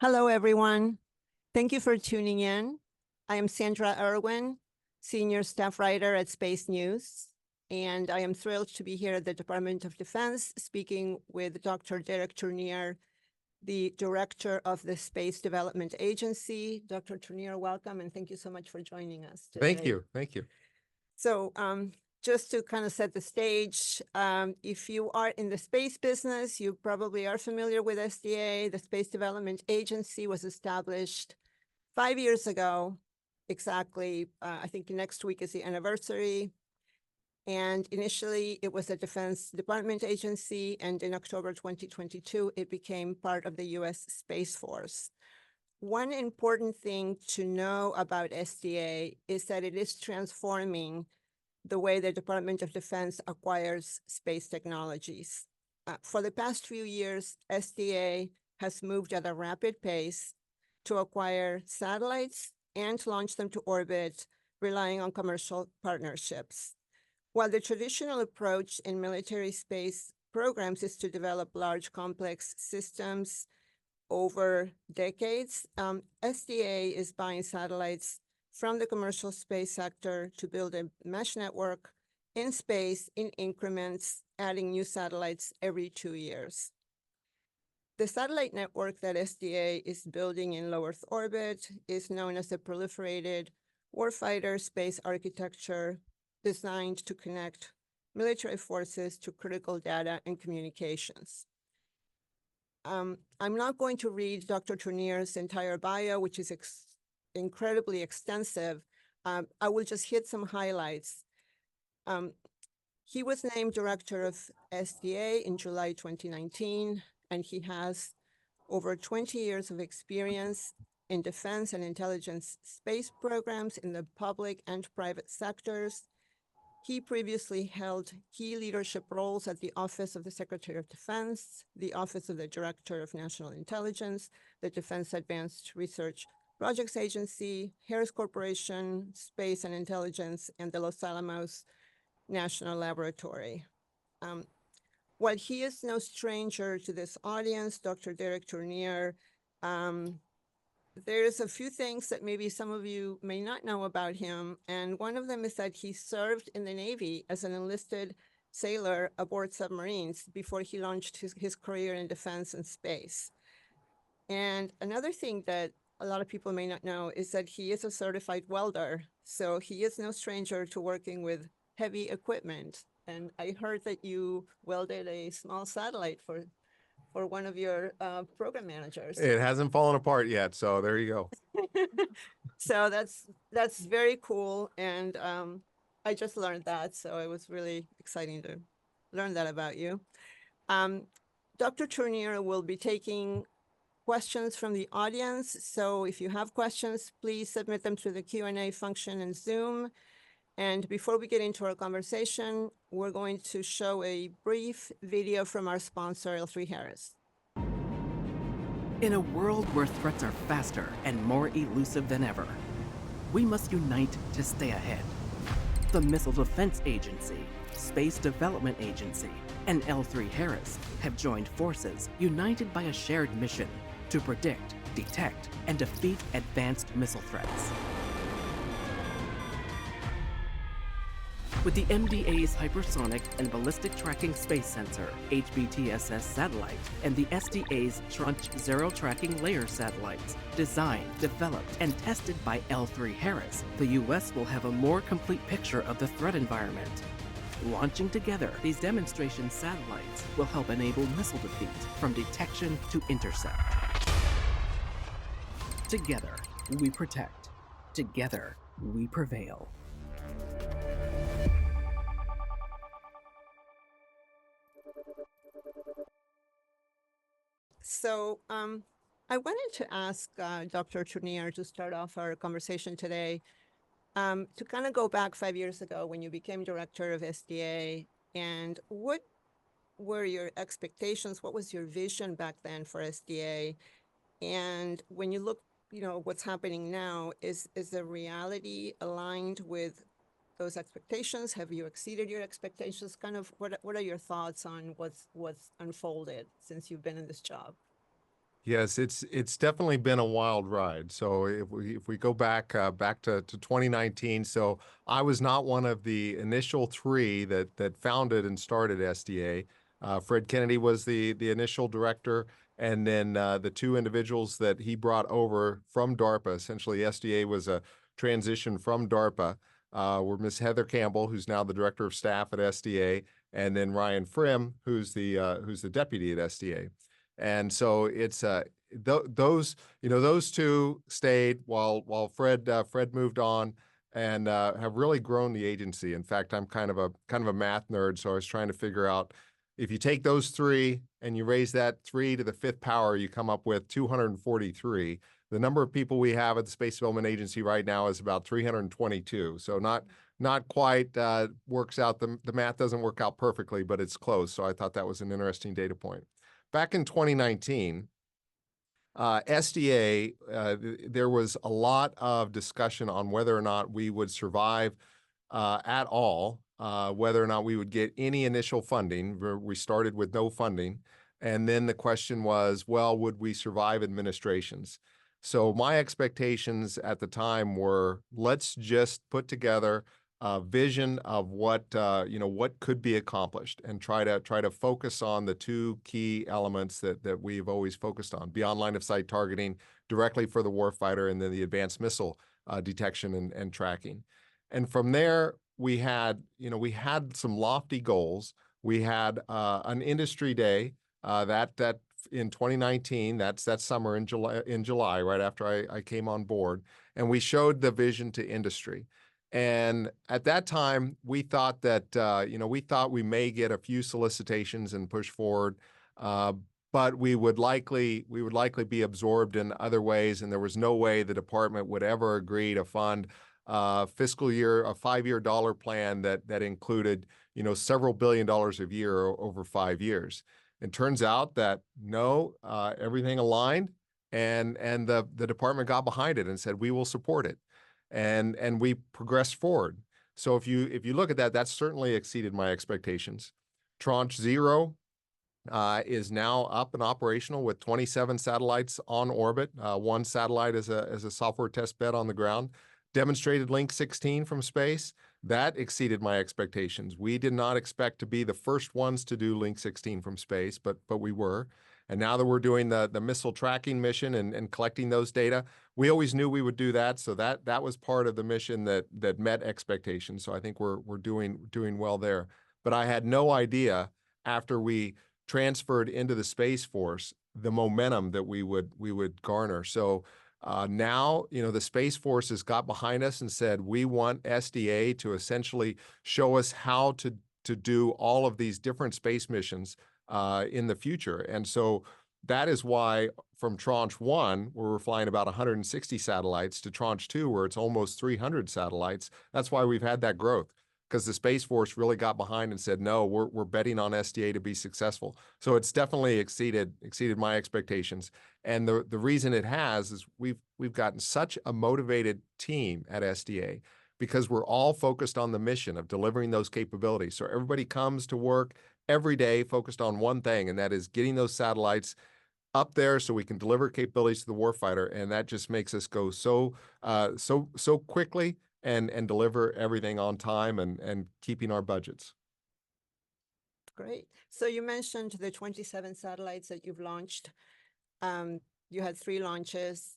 Hello, everyone. Thank you for tuning in. I am Sandra Erwin, Senior Staff Writer at Space News, and I am thrilled to be here at the Department of Defense speaking with Dr. Derek Tournear, the Director of the Space Development Agency. Dr. Tournear, welcome, and thank you so much for joining us today. Thank you. Thank you. So just to kind of set the stage, if you are in the space business, you probably are familiar with SDA. The Space Development Agency was established 5 years ago, exactly. I think next week is the anniversary. And initially, it was a Defense Department agency, and in October 2022, it became part of the U.S. Space Force. One important thing to know about SDA is that it is transforming the way the Department of Defense acquires space technologies. For the past few years, SDA has moved at a rapid pace to acquire satellites and launch them to orbit, relying on commercial partnerships. While the traditional approach in military space programs is to develop large, complex systems over decades, SDA is buying satellites from the commercial space sector to build a mesh network in space in increments, adding new satellites every 2 years. The satellite network that SDA is building in low Earth orbit is known as the Proliferated Warfighter space architecture, designed to connect military forces to critical data and communications. I'm not going to read Dr. Tournear's entire bio, which is incredibly extensive. I will just hit some highlights. He was named director of SDA in July 2019, and he has over 20 years of experience in defense and intelligence space programs in the public and private sectors. He previously held key leadership roles at the Office of the Secretary of Defense, the Office of the Director of National Intelligence, the Defense Advanced Research Projects Agency, Harris Corporation, Space and Intelligence, and the Los Alamos National Laboratory. While he is no stranger to this audience, Dr. Derek Tournear, there's a few things that maybe some of you may not know about him, and one of them is that he served in the Navy as an enlisted sailor aboard submarines before he launched his career in defense and space. And another thing that a lot of people may not know is that he is a certified welder, so he is no stranger to working with heavy equipment. And I heard that you welded a small satellite for one of your program managers. It hasn't fallen apart yet, so there you go. So that's very cool, and I just learned that, so it was really exciting to learn that about you. Dr. Tournear will be taking questions from the audience, so if you have questions, please submit them through the Q&A function in Zoom. And before we get into our conversation, we're going to show a brief video from our sponsor, L3 Harris. In a world where threats are faster and more elusive than ever, we must unite to stay ahead. The Missile Defense Agency, Space Development Agency, and L3 Harris have joined forces, united by a shared mission to predict, detect, and defeat advanced missile threats. With the MDA's Hypersonic and Ballistic Tracking Space Sensor, HBTSS satellite, and the SDA's Tranche 0 Tracking Layer satellites, designed, developed, and tested by L3 Harris, the U.S. will have a more complete picture of the threat environment. Launching together, these demonstration satellites will help enable missile defeat from detection to intercept. Together, we protect. Together, we prevail. So I wanted to ask Dr. Tournear to start off our conversation today to kind of go back 5 years ago when you became director of SDA, and what were your expectations? What was your vision back then for SDA? And when you look, what's happening now, is the reality aligned with those expectations? Have you exceeded your expectations? Kind of what are your thoughts on what's unfolded since you've been in this job? Yes, it's definitely been a wild ride. So if we go back to 2019, so I was not one of the initial three that founded and started SDA. Fred Kennedy was the initial director, and then the two individuals that he brought over from DARPA. Essentially, SDA was a transition from DARPA. Were Miss Heather Campbell, who's now the director of staff at SDA, and then Ryan Frim, who's the deputy at SDA. And so it's those those two stayed while Fred moved on and have really grown the agency. In fact, I'm kind of a math nerd, so I was trying to figure out if you take those three and you raise that 3 to the 5th power, you come up with 243. The number of people we have at the Space Development Agency right now is about 322. So not quite works out. The math doesn't work out perfectly, but it's close. So I thought that was an interesting data point. Back in 2019, SDA, there was a lot of discussion on whether or not we would survive at all, whether or not we would get any initial funding. We started with no funding. And then the question was, well, would we survive administrations? So my expectations at the time were, let's just put together a vision of what what could be accomplished, and try to focus on the two key elements that we've always focused on: beyond line of sight targeting directly for the warfighter, and then the advanced missile detection and tracking. And from there, we had some lofty goals. We had an industry day that in 2019, that's that summer in July, right after I came on board, and we showed the vision to industry. And at that time, we thought that we thought we may get a few solicitations and push forward, but we would likely be absorbed in other ways, and there was no way the department would ever agree to fund a 5-year dollar plan that included several billion dollars a year over 5 years. It turns out that no, everything aligned, and the department got behind it and said, we will support it. And we progressed forward. So if you look at that, that's certainly exceeded my expectations. Tranche 0 is now up and operational with 27 satellites on orbit. One satellite as a software test bed on the ground. Demonstrated Link 16 from space. That exceeded my expectations. We did not expect to be the first ones to do Link 16 from space, but we were. And now that we're doing the missile tracking mission and collecting those data, we always knew we would do that. So that was part of the mission that met expectations. So I think we're doing well there. But I had no idea after we transferred into the Space Force the momentum that we would garner. So now, the Space Force has got behind us and said, we want SDA to essentially show us how to do all of these different space missions in the future. And so that is why from Tranche 1, where we're flying about 160 satellites, to Tranche 2, where it's almost 300 satellites, that's why we've had that growth, because the Space Force really got behind and said, no, we're betting on SDA to be successful. So it's definitely exceeded my expectations. And the reason it has is we've gotten such a motivated team at SDA, because we're all focused on the mission of delivering those capabilities. So everybody comes to work every day focused on one thing, and that is getting those satellites up there so we can deliver capabilities to the warfighter. And that just makes us go so quickly and deliver everything on time and keeping our budgets. Great. So you mentioned the 27 satellites that you've launched. You had 3 launches.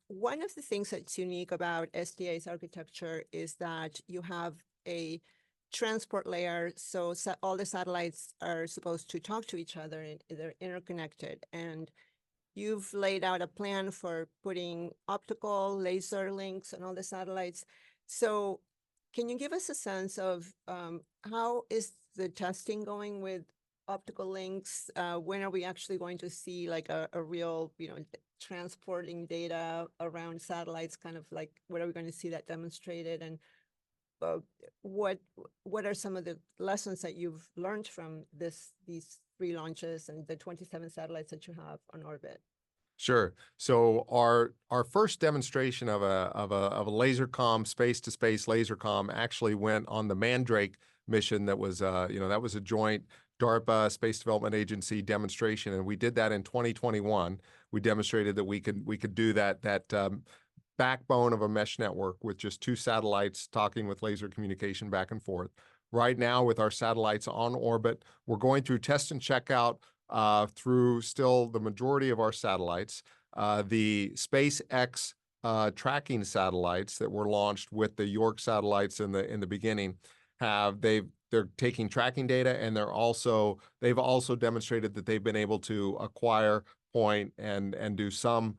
One of the things that's unique about SDA's architecture is that you have a transport layer. So all the satellites are supposed to talk to each other, and they're interconnected. And you've laid out a plan for putting optical laser links on all the satellites. So can you give us a sense of how is the testing going with optical links? When are we actually going to see like a real, transporting data around satellites, kind of like, when are we going to see that demonstrated? And what are some of the lessons that you've learned from these 3 launches and the 27 satellites that you have on orbit? Sure. So our first demonstration of a laser comm, space to space laser comm, actually went on the Mandrake mission. That was that was a joint DARPA Space Development Agency demonstration, and we did that in 2021. We demonstrated that we could do that backbone of a mesh network with just 2 satellites talking with laser communication back and forth. Right now, with our satellites on orbit, we're going through test and checkout through still the majority of our satellites. The SpaceX tracking satellites that were launched with the York satellites in the beginning they're taking tracking data, and they've also demonstrated that they've been able to acquire, point, and do some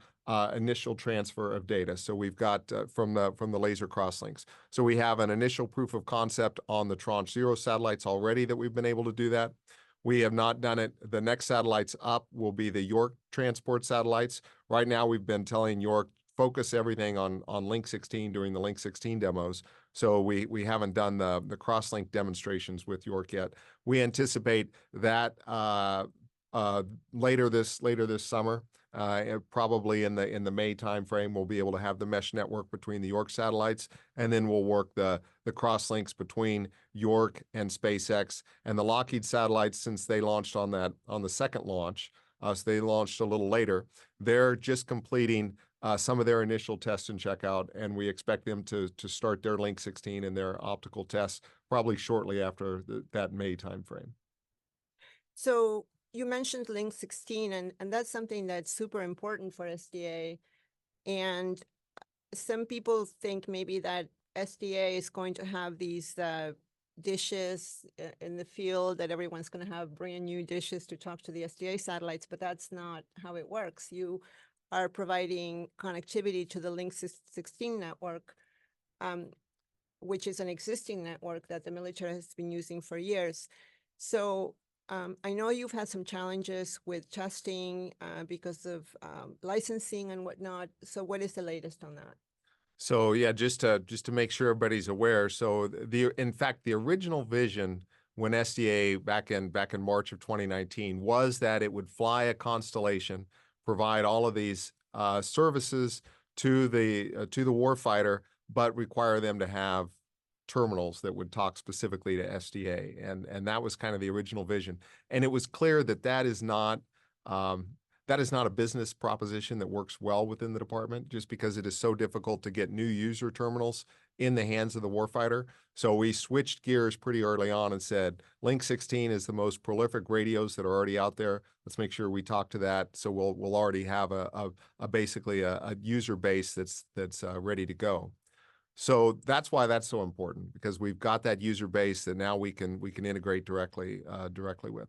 initial transfer of data. So we've got from the laser crosslinks. So we have an initial proof of concept on the Tranche 0 satellites already that we've been able to do that. We have not done it. The next satellites up will be the York transport satellites. Right now, we've been telling York, focus everything on Link 16 during the Link 16 demos. So we haven't done the crosslink demonstrations with York yet. We anticipate that later this summer. Probably in the May timeframe, we'll be able to have the mesh network between the York satellites, and then we'll work the crosslinks between York and SpaceX and the Lockheed satellites. Since they launched on the second launch, so they launched a little later. They're just completing some of their initial test and checkout, and we expect them to start their Link 16 and their optical tests probably shortly after that May timeframe. So you mentioned Link 16, and that's something that's super important for SDA. And some people think maybe that SDA is going to have these dishes in the field, that everyone's going to have brand new dishes to talk to the SDA satellites, but that's not how it works. You are providing connectivity to the Link 16 network, which is an existing network that the military has been using for years. So I know you've had some challenges with testing because of licensing and whatnot. So what is the latest on that? So yeah, just to make sure everybody's aware. So in fact, the original vision when SDA back in March of 2019 was that it would fly a constellation, provide all of these services to the warfighter, but require them to have terminals that would talk specifically to SDA, and that was kind of the original vision. And it was clear that that is not a business proposition that works well within the department, just because it is so difficult to get new user terminals in the hands of the warfighter. So we switched gears pretty early on and said, Link 16 is the most prolific radios that are already out there. Let's make sure we talk to that. So we'll already have basically a user base that's ready to go. So that's why that's so important, because we've got that user base that now we can integrate directly with.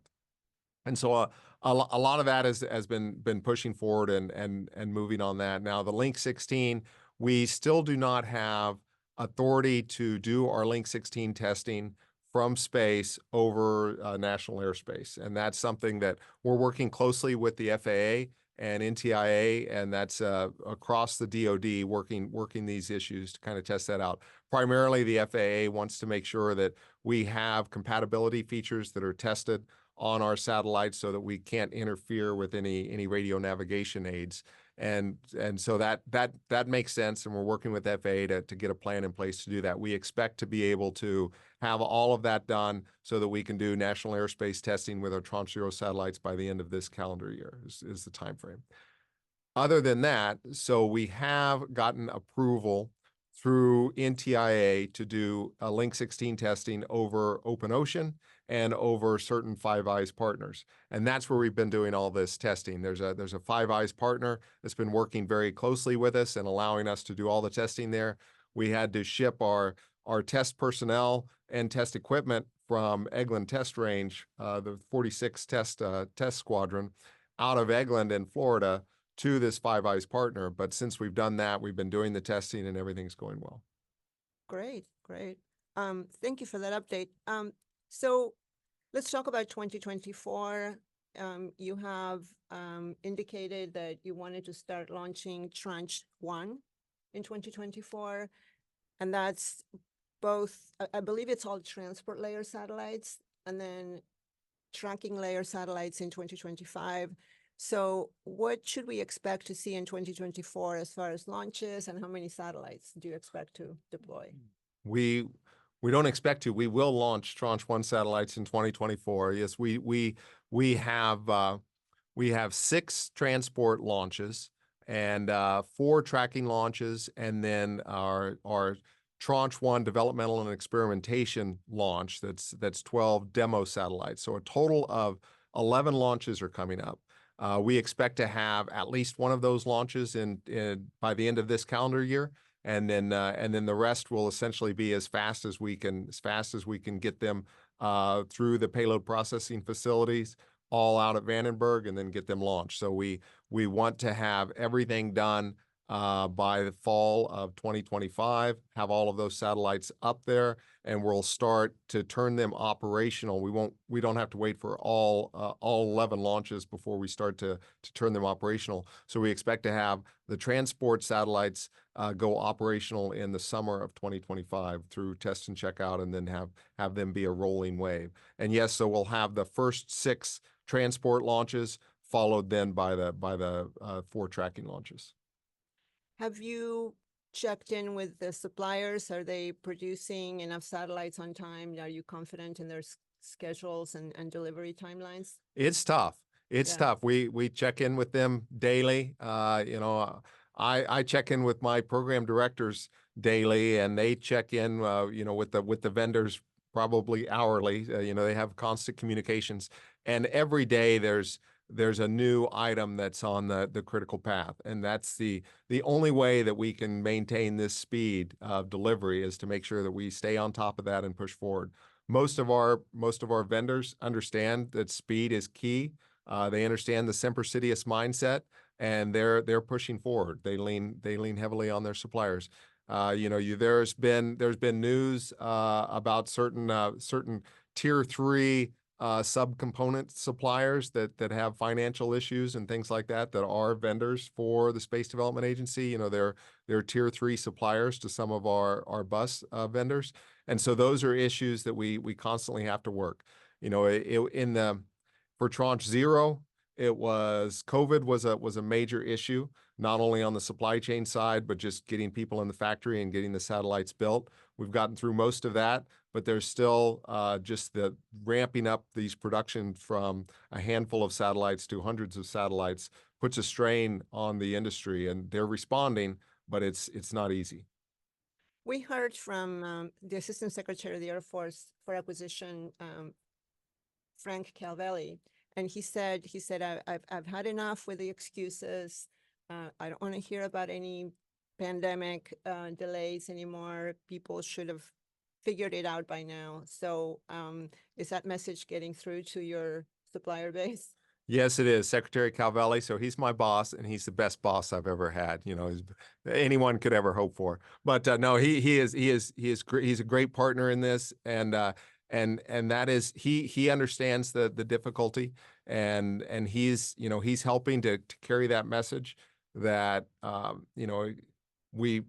And so a lot of that has been pushing forward and moving on that. Now the Link 16, we still do not have authority to do our Link 16 testing from space over national airspace. And that's something that we're working closely with the FAA and NTIA, and that's across the DoD working these issues to kind of test that out. Primarily, the FAA wants to make sure that we have compatibility features that are tested on our satellites so that we can't interfere with any radio navigation aids. And so that makes sense, and we're working with FAA to get a plan in place to do that. We expect to be able to have all of that done so that we can do national airspace testing with our Tranche 0 satellites by the end of this calendar year is the time frame. Other than that, so we have gotten approval through NTIA to do a Link 16 testing over open ocean and over certain Five Eyes partners. And that's where we've been doing all this testing. There's a Five Eyes partner that's been working very closely with us and allowing us to do all the testing there. We had to ship our test personnel and test equipment from Eglin Test Range, the 46 test squadron, out of Eglin in Florida to this Five Eyes partner. But since we've done that, we've been doing the testing and everything's going well. Great. Thank you for that update. So let's talk about 2024. You have indicated that you wanted to start launching Tranche 1 in 2024, and that's both, I believe it's all transport layer satellites, and then tracking layer satellites in 2025. So what should we expect to see in 2024 as far as launches, and how many satellites do you expect to deploy? We We don't expect to. We will launch Tranche 1 satellites in 2024. Yes, we have 6 transport launches and 4 tracking launches, and then our Tranche 1 developmental and experimentation launch. That's 12 demo satellites. So a total of 11 launches are coming up. We expect to have at least one of those launches by the end of this calendar year. And then the rest will essentially be as fast as we can get them through the payload processing facilities, all out at Vandenberg, and then get them launched. So we want to have everything done by the fall of 2025, have all of those satellites up there, and we'll start to turn them operational. We don't have to wait for all 11 launches before we start to turn them operational. So we expect to have the transport satellites go operational in the summer of 2025 through test and checkout, and then have them be a rolling wave. And yes, so we'll have the first 6 transport launches, followed then by the 4 tracking launches. Have you checked in with the suppliers? Are they producing enough satellites on time? Are you confident in their schedules and delivery timelines? It's tough. It's Yeah. tough. We check in with them daily. I check in with my program directors daily, and they check in, with the vendors probably hourly. They have constant communications, and every day there's a new item that's on the critical path, and that's the only way that we can maintain this speed of delivery is to make sure that we stay on top of that and push forward. Most of our vendors understand that speed is key. They understand the Semper Citius mindset, and they're pushing forward. They lean heavily on their suppliers. There's been news about certain tier 3 subcomponent suppliers that have financial issues and things like that are vendors for the Space Development Agency. They're tier 3 suppliers to some of our bus vendors, and so those are issues that we constantly have to work. For Tranche 0, COVID was a major issue, not only on the supply chain side, but just getting people in the factory and getting the satellites built. We've gotten through most of that, but there's still just the ramping up these production from a handful of satellites to hundreds of satellites puts a strain on the industry, and they're responding, but it's not easy. We heard from the Assistant Secretary of the Air Force for Acquisition, Frank Calvelli, and he said, I've had enough with the excuses. I don't want to hear about any pandemic delays anymore. People should have figured it out by now. So is that message getting through to your supplier base? Yes, it is. Secretary Calvelli. So he's my boss, and he's the best boss I've ever had. Anyone could ever hope for. But no, he is he's a great partner in this, and that is he understands the difficulty, and he's helping to carry that message that we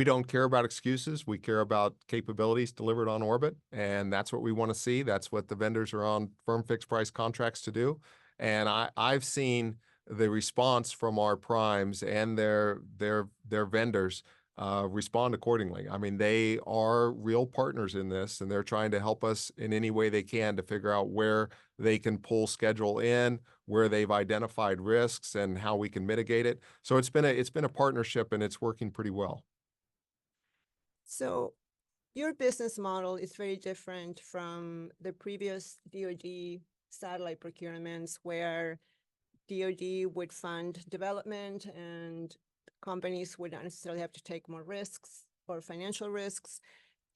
don't care about excuses. We care about capabilities delivered on orbit, and that's what we want to see. That's what the vendors are on firm fixed price contracts to do. And I've seen the response from our primes and their vendors respond accordingly. I mean, they are real partners in this, and they're trying to help us in any way they can to figure out where they can pull schedule in, where they've identified risks, and how we can mitigate it. So it's been a partnership, and it's working pretty well. So your business model is very different from the previous DoD satellite procurements, where DoD would fund development and companies would not necessarily have to take more risks or financial risks.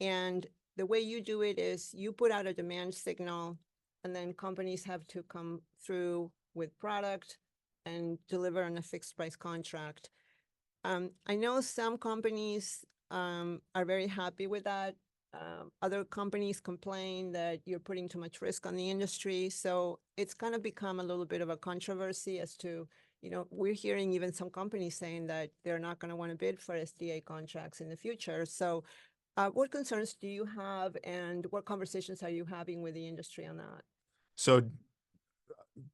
And the way you do it is you put out a demand signal, and then companies have to come through with product and deliver on a fixed price contract. I know some companies are very happy with that. Other companies complain that you're putting too much risk on the industry. So it's kind of become a little bit of a controversy as to, we're hearing even some companies saying that they're not going to want to bid for SDA contracts in the future. So what concerns do you have, and what conversations are you having with the industry on that? So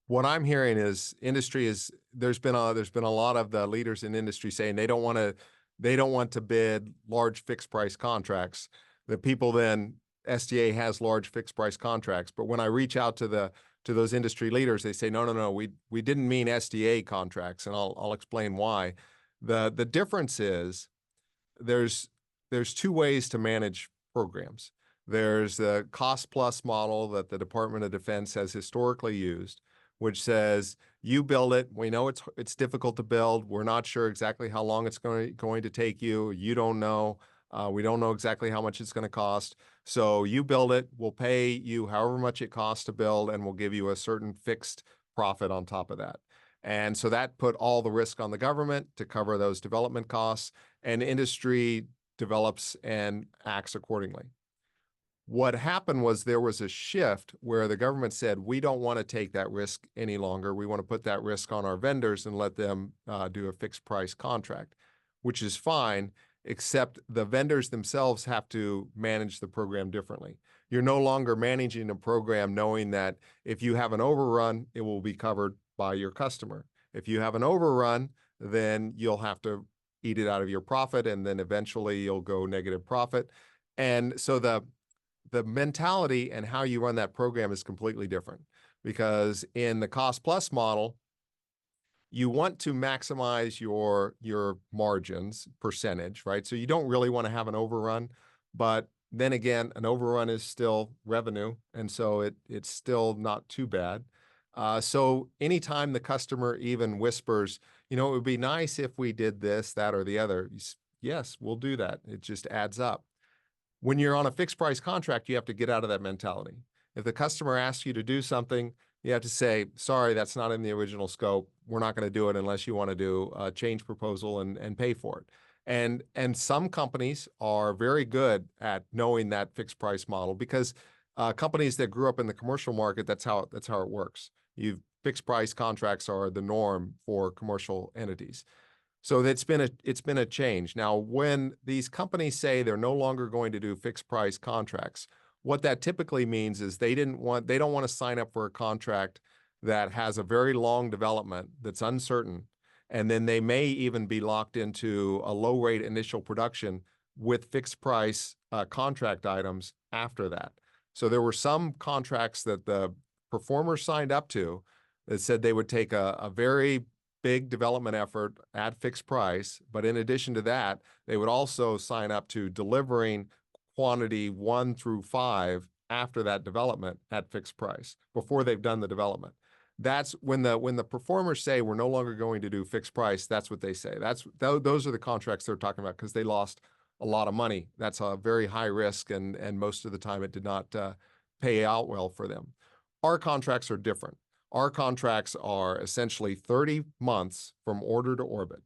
what I'm hearing is there's been a lot of the leaders in industry saying they don't want to bid large fixed price contracts that people then SDA has large fixed price contracts. But when I reach out to those industry leaders, they say, no, we didn't mean SDA contracts. And I'll explain why. The difference is there's two ways to manage programs. There's the cost plus model that the Department of Defense has historically used, which says you build it. We know it's difficult to build. We're not sure exactly how long it's going to take you. You don't know. We don't know exactly how much it's going to cost. So you build it. We'll pay you however much it costs to build, and we'll give you a certain fixed profit on top of that. And so that put all the risk on the government to cover those development costs, and industry develops and acts accordingly. What happened was there was a shift where the government said, we don't want to take that risk any longer. We want to put that risk on our vendors and let them do a fixed price contract, which is fine, except the vendors themselves have to manage the program differently. You're no longer managing a program knowing that if you have an overrun, it will be covered by your customer. If you have an overrun, then you'll have to eat it out of your profit, and then eventually you'll go negative profit. And so the mentality and how you run that program is completely different, because in the cost plus model, you want to maximize your margins percentage, right? So you don't really want to have an overrun, but then again, an overrun is still revenue, and so it's still not too bad. So anytime the customer even whispers, it would be nice if we did this, that, or the other, yes, we'll do that. It just adds up. When you're on a fixed price contract, you have to get out of that mentality. If the customer asks you to do something, you have to say, sorry, that's not in the original scope. We're not going to do it unless you want to do a change proposal and pay for it. And some companies are very good at knowing that fixed price model, because companies that grew up in the commercial market, that's how it works. Fixed price contracts are the norm for commercial entities. So it's been a change. Now, when these companies say they're no longer going to do fixed price contracts, what that typically means is they don't want to sign up for a contract that has a very long development that's uncertain, and then they may even be locked into a low rate initial production with fixed price contract items after that. So there were some contracts that the performers signed up to that said they would take a very big development effort at fixed price, but in addition to that, they would also sign up to delivering quantity 1 through 5 after that development at fixed price before they've done the development. That's when the performers say we're no longer going to do fixed price. That's what they say. Those are the contracts they're talking about, because they lost a lot of money. That's a very high risk, and most of the time it did not pay out well for them. Our contracts are different. Our contracts are essentially 30 months from order to orbit,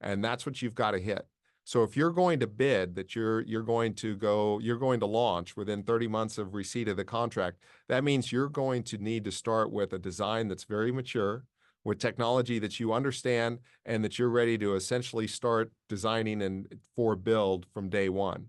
and that's what you've got to hit. So if you're going to bid that you're going to launch within 30 months of receipt of the contract, that means you're going to need to start with a design that's very mature, with technology that you understand, and that you're ready to essentially start designing for build from day one.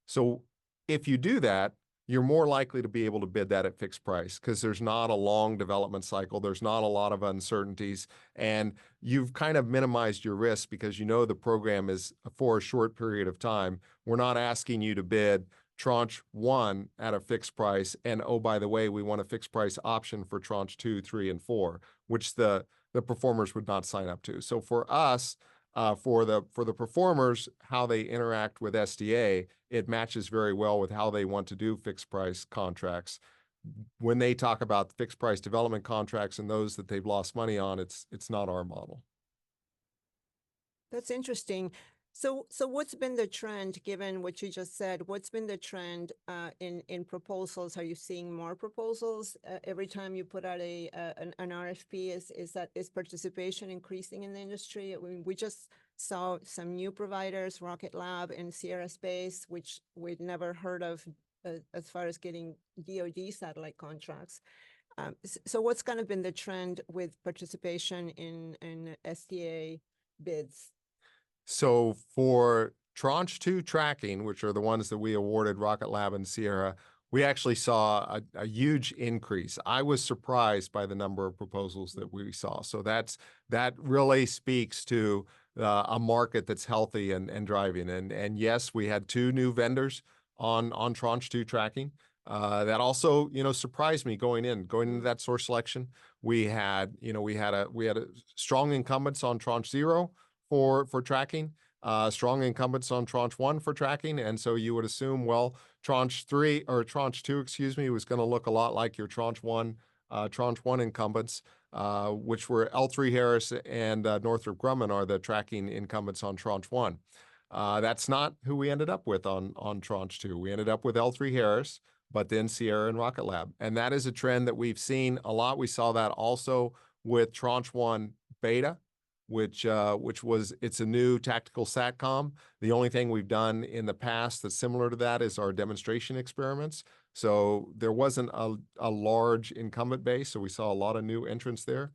So if you do that, you're more likely to be able to bid that at fixed price, because there's not a long development cycle. There's not a lot of uncertainties, and you've kind of minimized your risk because the program is for a short period of time. We're not asking you to bid tranche 1 at a fixed price, and oh, by the way, we want a fixed price option for tranche 2, 3, and 4, which the performers would not sign up to. So for us, for the performers, how they interact with SDA, it matches very well with how they want to do fixed price contracts. When they talk about fixed price development contracts and those that they've lost money on, it's not our model. That's interesting. So what's been the trend, given what you just said? What's been the trend in proposals? Are you seeing more proposals every time you put out an RFP? Is participation increasing in the industry? I mean, we just saw some new providers, Rocket Lab and Sierra Space, which we'd never heard of as far as getting DoD satellite contracts. So what's kind of been the trend with participation in SDA bids? So for tranche 2 tracking, which are the ones that we awarded Rocket Lab and Sierra, we actually saw a huge increase. I was surprised by the number of proposals that we saw. So that really speaks to a market that's healthy and driving. And yes, we had 2 new vendors on Tranche 2 tracking. That also, surprised me going into that source selection. We had a strong incumbents on Tranche 0 for tracking, strong incumbents on Tranche 1 for tracking. And so you would assume, well, Tranche 2, excuse me, was going to look a lot like your Tranche 1 incumbents, which were L3 Harris and Northrop Grumman are the tracking incumbents on Tranche 1. That's not who we ended up with on Tranche 2. We ended up with L3 Harris, but then Sierra and Rocket Lab. And that is a trend that we've seen a lot. We saw that also with Tranche 1 Beta, which was, it's a new tactical SATCOM. The only thing we've done in the past that's similar to that is our demonstration experiments. So there wasn't a large incumbent base, so we saw a lot of new entrants there.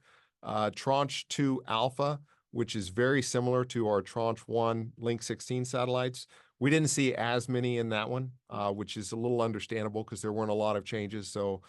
Tranche 2 Alpha, which is very similar to our Tranche 1 Link 16 satellites. We didn't see as many in that one, which is a little understandable because there weren't a lot of changes. So,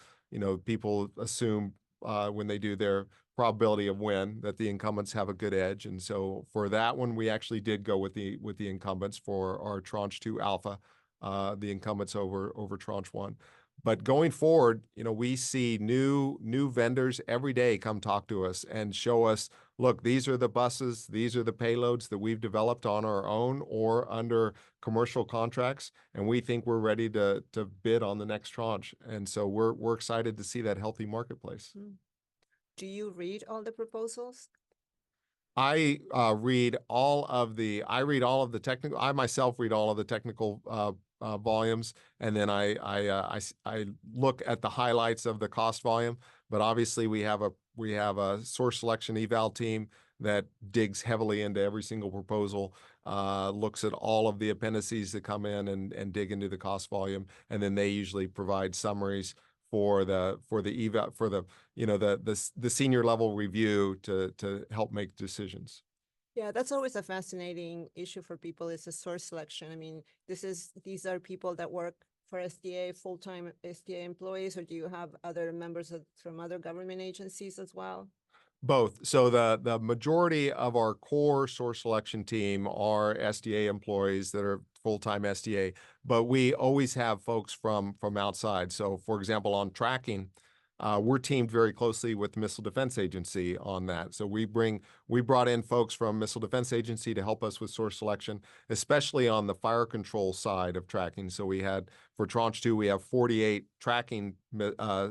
people assume when they do their probability of win that the incumbents have a good edge. And so for that one, we actually did go with the incumbents for our Tranche 2 Alpha, the incumbents over Tranche 1. But going forward, we see new vendors every day come talk to us and show us, look, these are the buses, these are the payloads that we've developed on our own or under commercial contracts, and we think we're ready to bid on the next tranche. And so we're excited to see that healthy marketplace. Do you read all the proposals? I read all of the technical. I myself read all of the technical volumes, and then I look at the highlights of the cost volume. But obviously, we have a source selection eval team that digs heavily into every single proposal, looks at all of the appendices that come in and dig into the cost volume, and then they usually provide summaries for the eval, for the senior level review to help make decisions. Yeah, that's always a fascinating issue for people, is the source selection. I mean, these are people that work for SDA, full-time SDA employees, or do you have other members from other government agencies as well? Both. So the majority of our core source selection team are SDA employees that are full-time SDA, but we always have folks from outside. So for example, on tracking, we're teamed very closely with the Missile Defense Agency on that. So we brought in folks from Missile Defense Agency to help us with source selection, especially on the fire control side of tracking. So for Tranche 2, we have 48 tracking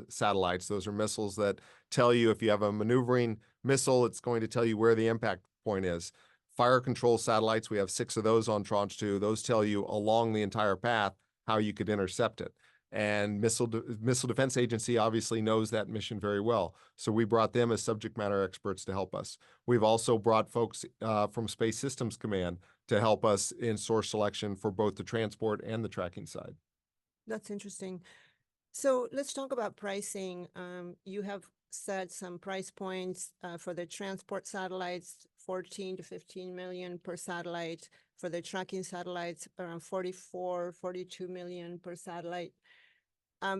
satellites. Those are missiles that tell you if you have a maneuvering missile, it's going to tell you where the impact point is. Fire control satellites, we have 6 of those on Tranche 2. Those tell you along the entire path how you could intercept it. And Missile Defense Agency obviously knows that mission very well. So we brought them as subject matter experts to help us. We've also brought folks from Space Systems Command to help us in source selection for both the transport and the tracking side. That's interesting. So let's talk about pricing. You have set some price points for the transport satellites, 14 to 15 million per satellite. For the tracking satellites, around 42 million per satellite.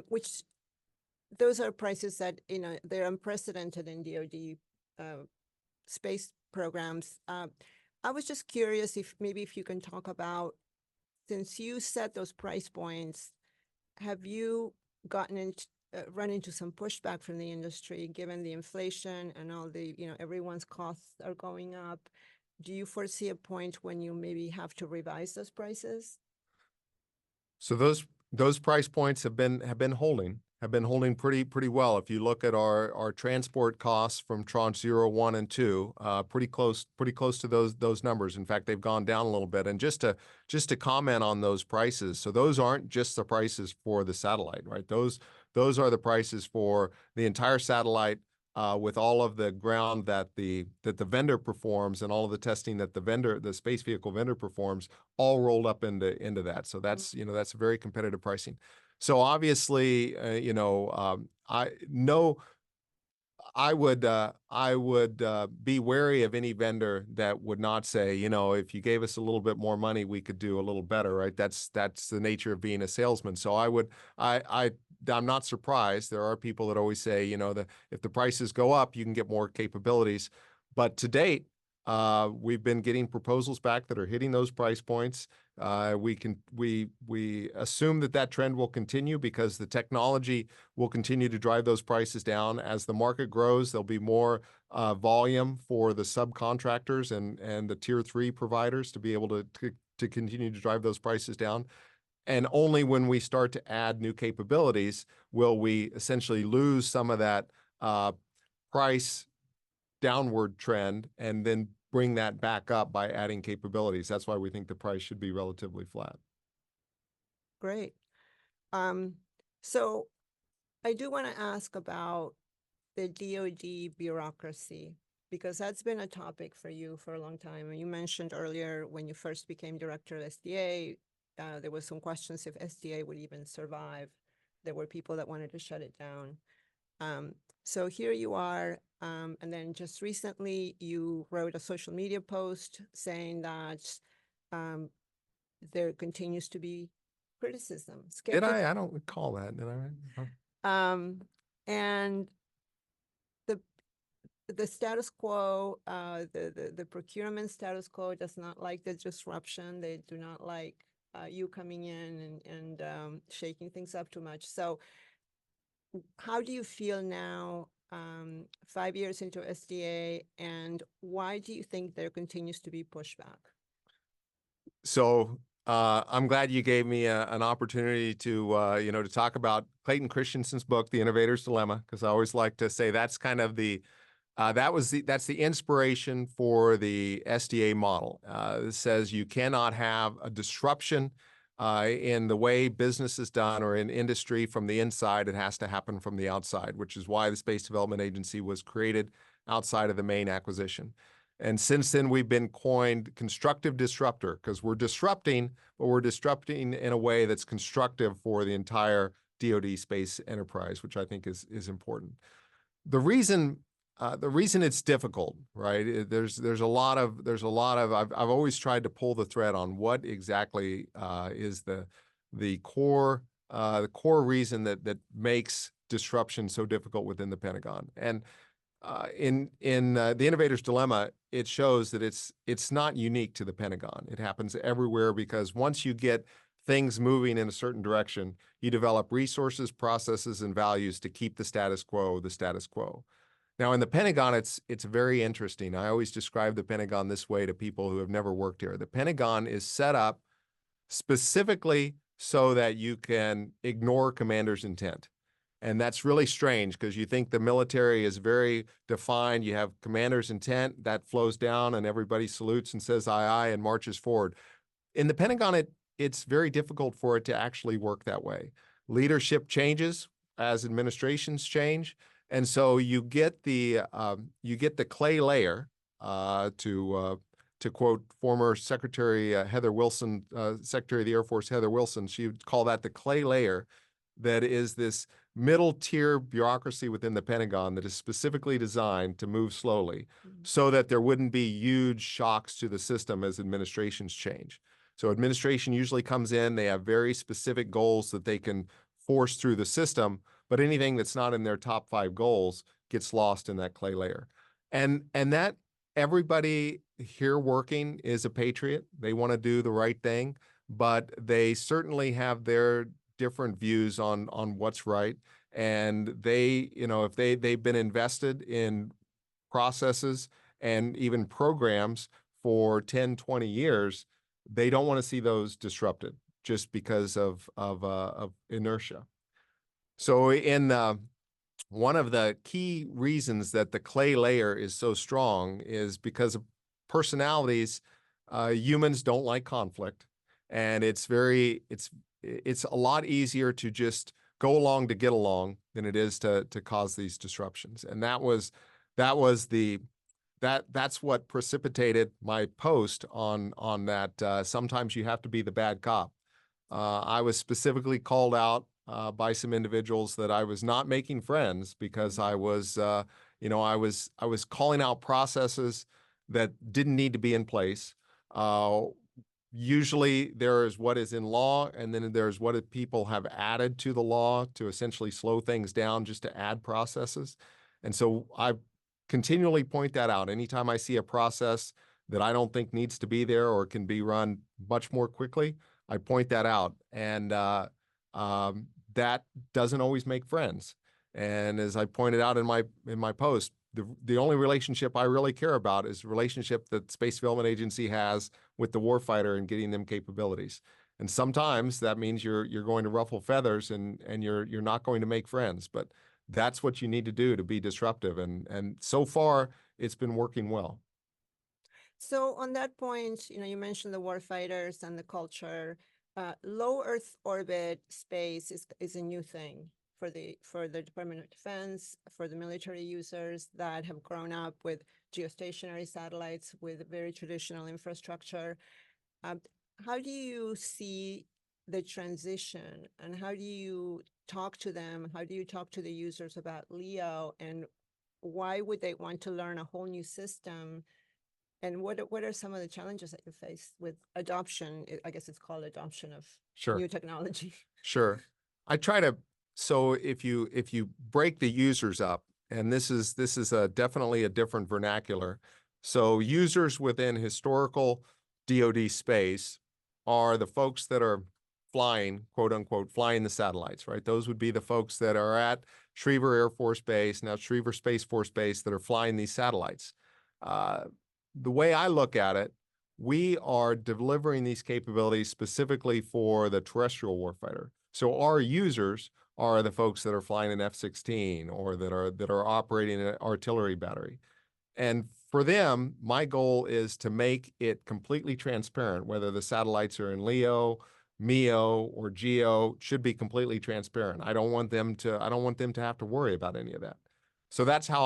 Which those are prices that, they're unprecedented in DoD space programs. I was just curious if you can talk about, since you set those price points, have you run into some pushback from the industry, given the inflation and all the, everyone's costs are going up? Do you foresee a point when you maybe have to revise those prices? So those price points have been holding pretty well. If you look at our transport costs from Tranche 0, 1, and 2, pretty close to those numbers. In fact, they've gone down a little bit. And just to comment on those prices, so those aren't just the prices for the satellite, right? Those are the prices for the entire satellite, with all of the ground that the vendor performs and all of the testing that the space vehicle vendor performs, all rolled up into that. So that's that's very competitive pricing. So obviously, I would be wary of any vendor that would not say, if you gave us a little bit more money, we could do a little better, right? That's the nature of being a salesman. So I'm not surprised. There are people that always say, if the prices go up, you can get more capabilities. But to date, We've been getting proposals back that are hitting those price points. We assume that trend will continue because the technology will continue to drive those prices down. As the market grows, there'll be more volume for the subcontractors and the tier 3 providers to be able to continue to drive those prices down. And only when we start to add new capabilities will we essentially lose some of that price downward trend and then bring that back up by adding capabilities. That's why we think the price should be relatively flat. Great. So I do want to ask about the DoD bureaucracy, because that's been a topic for you for a long time. And you mentioned earlier when you first became director of SDA, there was some questions if SDA would even survive. There were people that wanted to shut it down. So here you are. And then just recently you wrote a social media post saying that there continues to be criticism. Did I? I don't recall that. Did I? And the status quo, the procurement status quo does not like the disruption. They do not like you coming in and shaking things up too much. So how do you feel now, 5 years into SDA, and why do you think there continues to be pushback? So I'm glad you gave me an opportunity to to talk about Clayton Christensen's book, The Innovator's Dilemma, because I always like to say that's kind of that's the inspiration for the SDA model. It says you cannot have a disruption in the way business is done or in industry from the inside. It has to happen from the outside, which is why the Space Development Agency was created outside of the main acquisition. And since then, we've been coined constructive disruptor because we're disrupting, but we're disrupting in a way that's constructive for the entire DoD space enterprise, which I think is important. The reason it's difficult, right? There's a lot of I've always tried to pull the thread on what exactly is the core reason that makes disruption so difficult within the Pentagon. And in the Innovator's Dilemma, it shows that it's not unique to the Pentagon. It happens everywhere because once you get things moving in a certain direction, you develop resources, processes, and values to keep the status quo the status quo. Now, in the Pentagon, it's very interesting. I always describe the Pentagon this way to people who have never worked here. The Pentagon is set up specifically so that you can ignore commander's intent. And that's really strange because you think the military is very defined. You have commander's intent that flows down and everybody salutes and says aye, aye, and marches forward. In the Pentagon, it's very difficult for it to actually work that way. Leadership changes as administrations change. And so you get the clay layer, to quote former Secretary Heather Wilson, Secretary of the Air Force Heather Wilson. She would call that the clay layer, that is this middle tier bureaucracy within the Pentagon that is specifically designed to move slowly, so that there wouldn't be huge shocks to the system as administrations change. So administration usually comes in, they have very specific goals that they can force through the system, but anything that's not in their top 5 goals gets lost in that clay layer. And that everybody here working is a patriot. They want to do the right thing, but they certainly have their different views on what's right. And they, if they've been invested in processes and even programs for 10, 20 years, they don't want to see those disrupted just because of inertia. So one of the key reasons that the clay layer is so strong is because of personalities. Humans don't like conflict, and it's a lot easier to just go along to get along than it is to cause these disruptions. And that's what precipitated my post on that. Sometimes you have to be the bad cop. I was specifically called out by some individuals that I was not making friends because I was calling out processes that didn't need to be in place. Usually there is what is in law, and then there's what people have added to the law to essentially slow things down just to add processes. And so continually point that out. Anytime I see a process that I don't think needs to be there or can be run much more quickly, I point that out. And that doesn't always make friends. And as I pointed out in my post, the only relationship I really care about is the relationship that Space Development Agency has with the warfighter and getting them capabilities. And sometimes that means you're going to ruffle feathers and you're not going to make friends. But that's what you need to do to be disruptive. And so far, it's been working well. So on that point, you mentioned the warfighters and the culture. Low Earth orbit space is a new thing for the Department of Defense, for the military users that have grown up with geostationary satellites with very traditional infrastructure. How do you see the transition, and how do you talk to them? How do you talk to the users about LEO, and why would they want to learn a whole new system? And what are some of the challenges that you face with adoption? I guess it's called adoption of new technology. Sure. I try to, so if you break the users up, and this is definitely a different vernacular. So users within historical DoD space are the folks that are flying, quote unquote, flying the satellites, right? Those would be the folks that are at Schriever Air Force Base, now Schriever Space Force Base, that are flying these satellites. The way I look at it, we are delivering these capabilities specifically for the terrestrial warfighter. So our users are the folks that are flying an F-16 or that are operating an artillery battery. And for them, my goal is to make it completely transparent, whether the satellites are in LEO, MEO, or GEO, should be completely transparent. I don't want them to have to worry about any of that. So that's how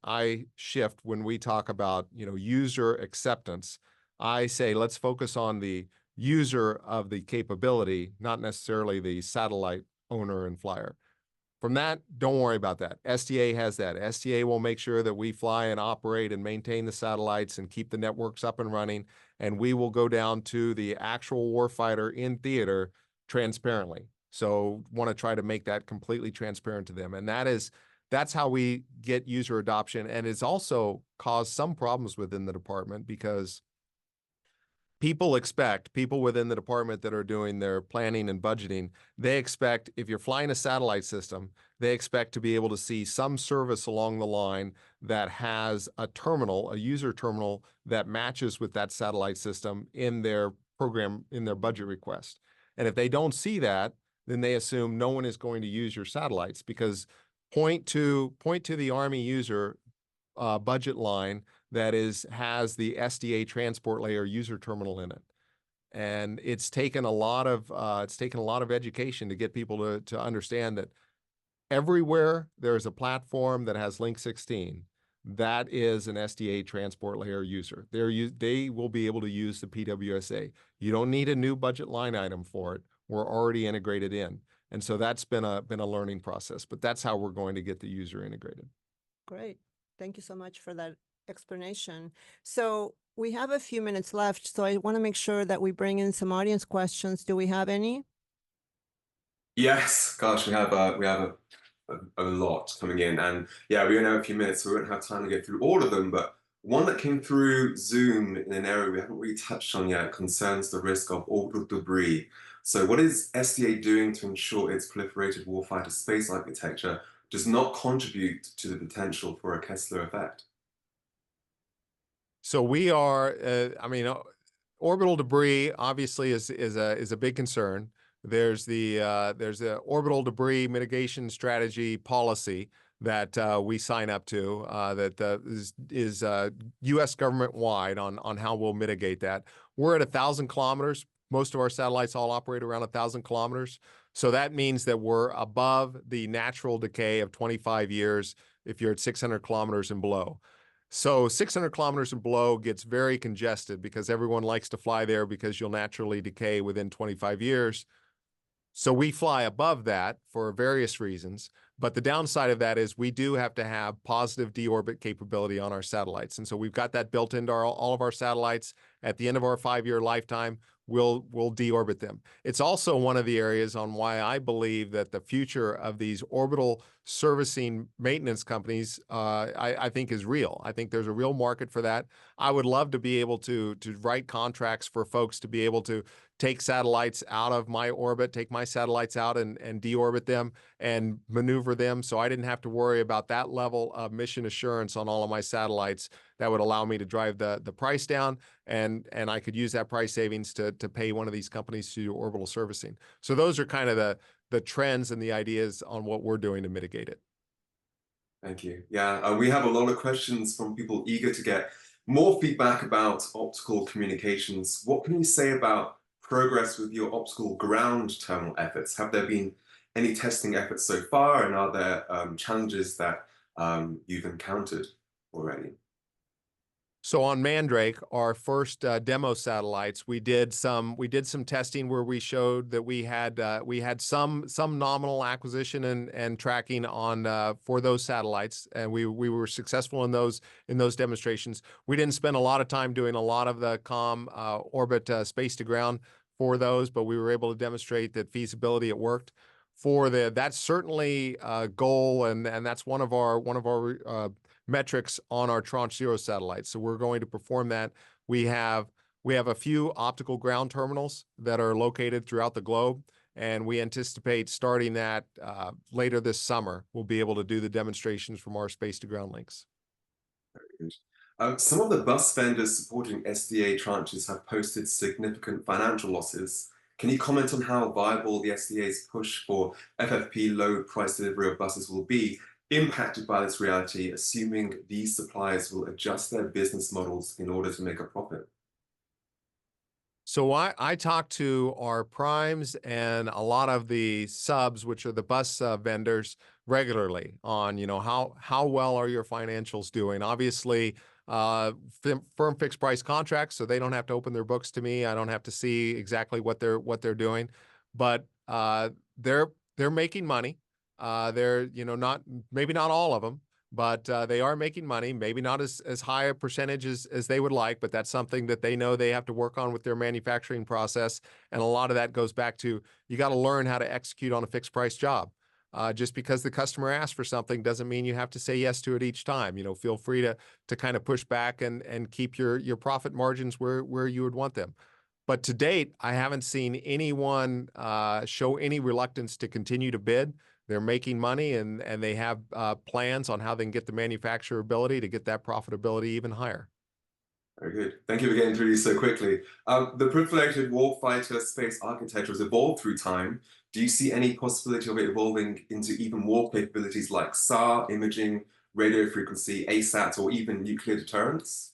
I shift when we talk about, user acceptance. I say, let's focus on the user of the capability, not necessarily the satellite owner and flyer. From that, don't worry about that. SDA has that. SDA will make sure that we fly and operate and maintain the satellites and keep the networks up and running, and we will go down to the actual warfighter in theater transparently. So want to try to make that completely transparent to them. And that's how we get user adoption. And it's also caused some problems within the department because people within the department that are doing their planning and budgeting, they expect, if you're flying a satellite system, they expect to be able to see some service along the line that has a user terminal that matches with that satellite system in their program, in their budget request. And if they don't see that, then they assume no one is going to use your satellites, because point to the Army user budget line that has the SDA transport layer user terminal in it. And it's taken a lot of education to get people to understand that everywhere there's a platform that has Link 16, that is an SDA transport layer user. They will be able to use the PWSA. You don't need a new budget line item for it. We're already integrated in. And so that's been a learning process, but that's how we're going to get the user integrated. Great. Thank you so much for that explanation. So we have a few minutes left, so I want to make sure that we bring in some audience questions. Do we have any? Yes, gosh, we have a lot coming in, and yeah, we only have a few minutes, so we won't have time to get through all of them. But one that came through Zoom in an area we haven't really touched on yet concerns the risk of orbital debris. So what is SDA doing to ensure its proliferated warfighter space architecture does not contribute to the potential for a Kessler effect? So we are, orbital debris obviously is a big concern. There's the orbital debris mitigation strategy policy that we sign up to that is U.S. government wide on how we'll mitigate that. We're at 1,000 kilometers. Most of our satellites all operate around 1,000 kilometers. So that means that we're above the natural decay of 25 years if you're at 600 kilometers and below. So 600 kilometers and below gets very congested because everyone likes to fly there because you'll naturally decay within 25 years. So we fly above that for various reasons. But the downside of that is we do have to have positive deorbit capability on our satellites. And so we've got that built into all of our satellites. At the end of our 5-year lifetime, we'll deorbit them. It's also one of the areas on why I believe that the future of these orbital servicing maintenance companies, I think is real. I think there's a real market for that. I would love to be able to write contracts for folks to be able to take satellites out of my orbit, take my satellites out and deorbit them and maneuver them, so I didn't have to worry about that level of mission assurance on all of my satellites. That would allow me to drive the price down, and I could use that price savings to pay one of these companies to do orbital servicing. So those are kind of the trends and the ideas on what we're doing to mitigate it. Thank you. Yeah, we have a lot of questions from people eager to get more feedback about optical communications. What can you say about progress with your optical ground terminal efforts? Have there been any testing efforts so far, and are there challenges that you've encountered already? So on Mandrake, our first demo satellites, we did some testing where we showed that we had some nominal acquisition and tracking on for those satellites, and we were successful in those demonstrations. We didn't spend a lot of time doing a lot of the orbit space to ground for those, but we were able to demonstrate that feasibility, it worked. That's certainly a goal, and that's one of our metrics on our Tranche 0 satellites. So we're going to perform that. We have a few optical ground terminals that are located throughout the globe, and we anticipate starting that later this summer. We'll be able to do the demonstrations from our space to ground links. Very good. Some of the bus vendors supporting SDA tranches have posted significant financial losses. Can you comment on how viable the SDA's push for FFP low price delivery of buses will be impacted by this reality, assuming these suppliers will adjust their business models in order to make a profit? So I talk to our primes and a lot of the subs, which are the bus vendors, regularly on, how well are your financials doing? Obviously, firm fixed price contracts, so they don't have to open their books to me. I don't have to see exactly what they're doing, but they're making money. They're maybe not all of them, but they are making money. Maybe not as high a percentage as they would like, but that's something that they know they have to work on with their manufacturing process. And a lot of that goes back to, you got to learn how to execute on a fixed price job. Just because the customer asks for something doesn't mean you have to say yes to it each time. Feel free to kind of push back and keep your profit margins where you would want them. But to date, I haven't seen anyone show any reluctance to continue to bid. They're making money, and they have plans on how they can get the manufacturability to get that profitability even higher. Very good. Thank you for getting through these so quickly. The proliferated warfighter space architecture has evolved through time. Do you see any possibility of it evolving into even more capabilities like SAR, imaging, radio frequency, ASAT, or even nuclear deterrence?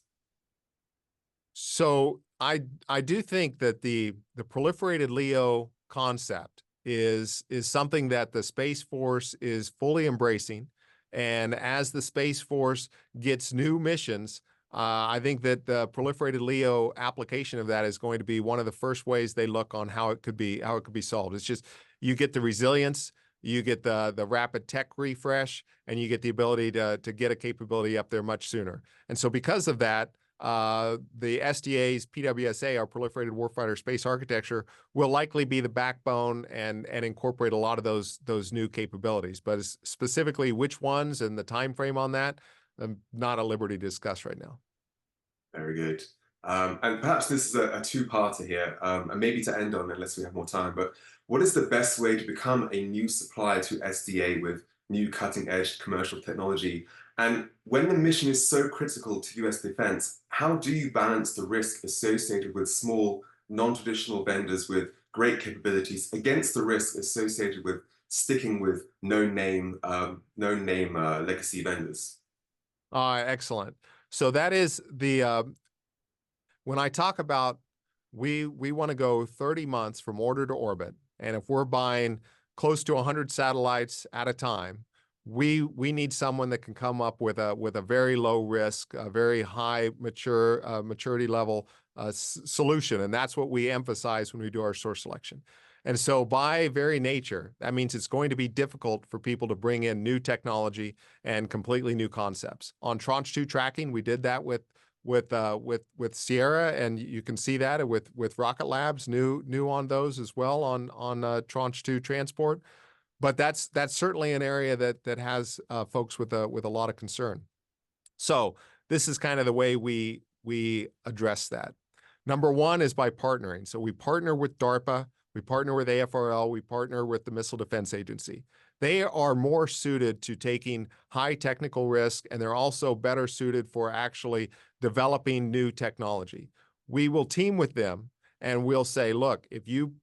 So I do think that the proliferated LEO concept is something that the Space Force is fully embracing. And as the Space Force gets new missions, I think that the proliferated LEO application of that is going to be one of the first ways they look on how it could be solved. It's just, you get the resilience, you get the rapid tech refresh, and you get the ability to get a capability up there much sooner. And so because of that, the SDA's PWSA, our Proliferated Warfighter Space Architecture, will likely be the backbone and incorporate a lot of those new capabilities. But specifically which ones and the time frame on that, I'm not at liberty to discuss right now. Very good. And perhaps this is a two-parter here, and maybe to end on, unless we have more time, but what is the best way to become a new supplier to SDA with new cutting-edge commercial technology? And when the mission is so critical to US defense, how do you balance the risk associated with small, non-traditional vendors with great capabilities against the risk associated with sticking with no-name legacy vendors? Excellent. So that is when I talk about we want to go 30 months from order to orbit, and if we're buying close to 100 satellites at a time, we need someone that can come up with a very low risk, a very high maturity level solution, and that's what we emphasize when we do our source selection. And so by very nature, that means it's going to be difficult for people to bring in new technology and completely new concepts. On Tranche 2 tracking, we did that with with Sierra, and you can see that with Rocket Labs, new on those as well on Tranche 2 transport. But that's certainly an area that has folks with a lot of concern. So this is kind of the way we address that. Number one is by partnering. So we partner with DARPA, we partner with AFRL, we partner with the Missile Defense Agency. They are more suited to taking high technical risk, and they're also better suited for actually developing new technology. We will team with them and we'll say, look, if you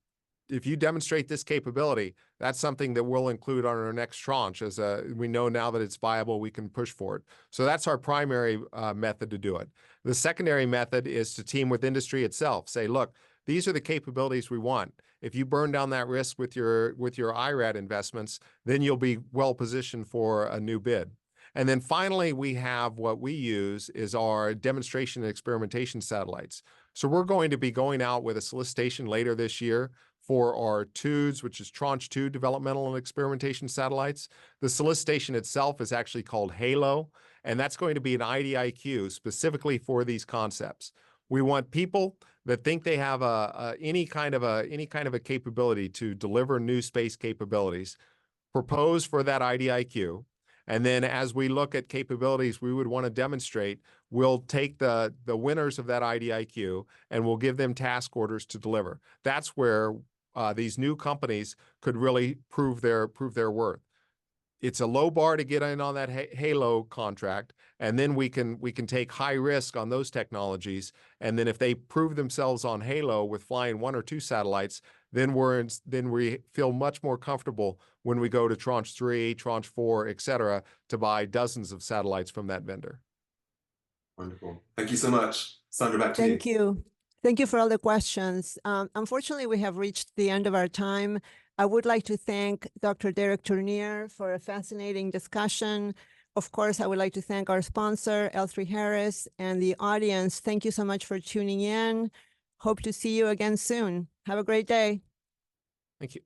demonstrate this capability, that's something that we'll include on our next tranche. As we know now that it's viable, we can push for it. So that's our primary method to do it. The secondary method is to team with industry itself. Say, look, these are the capabilities we want. If you burn down that risk with your IRAD investments, then you'll be well positioned for a new bid. And then finally, we have what we use is our demonstration and experimentation satellites. So we're going to be going out with a solicitation later this year for our TUDS, which is Tranche 2 developmental and experimentation satellites. The solicitation itself is actually called HALO, and that's going to be an IDIQ specifically for these concepts. We want people that think they have any kind of a capability to deliver new space capabilities, propose for that IDIQ. And then as we look at capabilities we would want to demonstrate, we'll take the winners of that IDIQ and we'll give them task orders to deliver. That's where these new companies could really prove their worth. It's a low bar to get in on that HALO contract, and then we can take high risk on those technologies. And then if they prove themselves on HALO with flying 1 or 2 satellites, then we feel much more comfortable when we go to Tranche 3, Tranche 4, et cetera, to buy dozens of satellites from that vendor. Wonderful. Thank you so much. Sandra, back to you. Thank you. Thank you for all the questions. Unfortunately, we have reached the end of our time. I would like to thank Dr. Derek Tournear for a fascinating discussion. Of course, I would like to thank our sponsor, L3Harris, and the audience. Thank you so much for tuning in. Hope to see you again soon. Have a great day. Thank you.